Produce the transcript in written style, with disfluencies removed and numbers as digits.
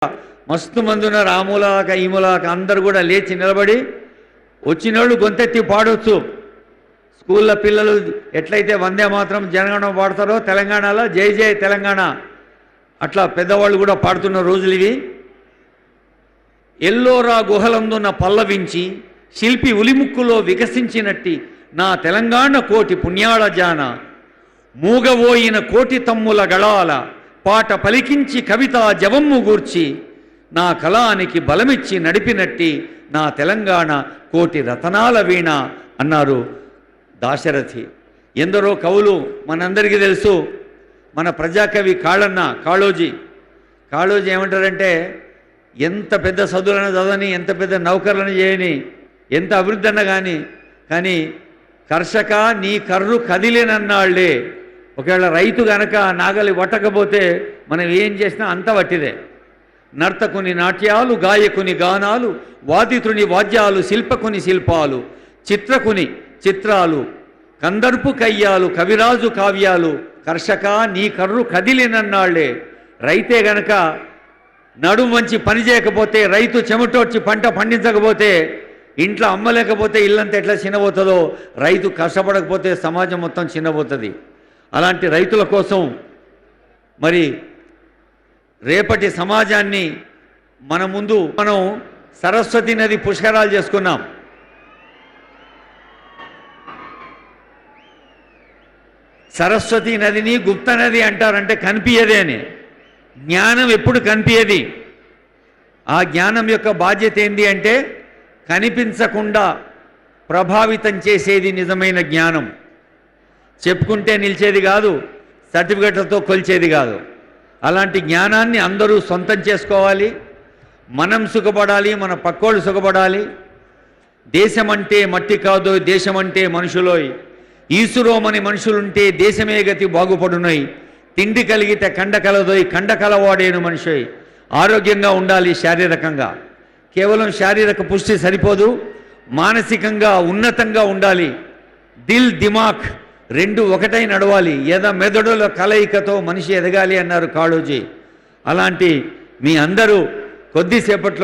మస్తు మందున రాములాక ఈములాక అందరు కూడా లేచి నిలబడి వచ్చినోళ్ళు గొంతెత్తి పాడవచ్చు. స్కూళ్ళ పిల్లలు ఎట్లయితే వందే మాత్రం జనగణం పాడతారో తెలంగాణలో జై జై తెలంగాణ అట్లా పెద్దవాళ్ళు కూడా పాడుతున్న రోజులు ఇవి. ఎల్లోరా గుహలందున్న పల్లవించి శిల్పి ఉలిముక్కులో వికసించినట్టి నా తెలంగాణ కోటి పుణ్యాళ జాన మూగబోయిన కోటి తమ్ముల గళాల పాట పలికించి కవిత జవమ్ము గూర్చి నా కళానికి బలమిచ్చి నడిపినట్టి నా తెలంగాణ కోటి రతనాల వీణ అన్నారు దాశరథి. ఎందరో కవులు మనందరికీ తెలుసు. మన ప్రజాకవి కాళోజీ ఏమంటారంటే, ఎంత పెద్ద చదువులను చదవని, ఎంత పెద్ద నౌకర్లను చేయని, ఎంత అభివృద్ధి అన్న కానీ కర్షక నీ కర్రు కదిలేనన్నాళ్లే. ఒకవేళ రైతు గనక నాగలి వట్టకపోతే మనం ఏం చేసినా అంత వట్టిదే. నర్తకుని నాట్యాలు, గాయకుని గానాలు, వాదితుని వాద్యాలు, శిల్పకుని శిల్పాలు, చిత్రకుని చిత్రాలు, కందర్పు కయ్యాలు, కవిరాజు కావ్యాలు, కర్షక నీ కర్రు కదిలినన్నాళ్లే. రైతే గనక నడుము వంచి పని చేయకపోతే, రైతు చెమటోడ్చి పంట పండించకపోతే, ఇంట్లో అమ్మలేకపోతే ఇల్లంతా ఎట్లా చిన్నబోతుందో, రైతు కష్టపడకపోతే సమాజం మొత్తం చిన్నబోతుంది. అలాంటి రైతుల కోసం మరి రేపటి సమాజాన్ని మన ముందు మనం సరస్వతి నది పుష్కరాలు చేసుకున్నాం. సరస్వతి నదిని గుప్త నది అంటారంటే కనిపించదే అని. జ్ఞానం ఎప్పుడు కనిపించది. ఆ జ్ఞానం యొక్క బాధ్యత ఏంటి అంటే కనిపించకుండా ప్రభావితం చేసేది నిజమైన జ్ఞానం. చెప్పుకుంటే నిలిచేది కాదు, సర్టిఫికెట్లతో కొలిచేది కాదు. అలాంటి జ్ఞానాన్ని అందరూ సొంతం చేసుకోవాలి. మనం సుఖపడాలి, మన పక్కోళ్ళు సుఖపడాలి. దేశమంటే మట్టి కాదో, దేశమంటే మనుషులోయ్. ఈసురోమని మనుషులుంటే దేశమే గతి బాగుపడునోయ్. తిండి కలిగితే కండ కలదోయ్, కండ కలవాడేను మనిషోయ్. ఆరోగ్యంగా ఉండాలి శారీరకంగా. కేవలం శారీరక పుష్టి సరిపోదు, మానసికంగా ఉన్నతంగా ఉండాలి. దిల్ దిమాక్ రెండు ఒకటై నడవాలి. మెదడుల కలయికతో మనిషి ఎదగాలి అన్నారు కాళోజీ. అలాంటి మీ అందరూ కొద్దిసేపట్లో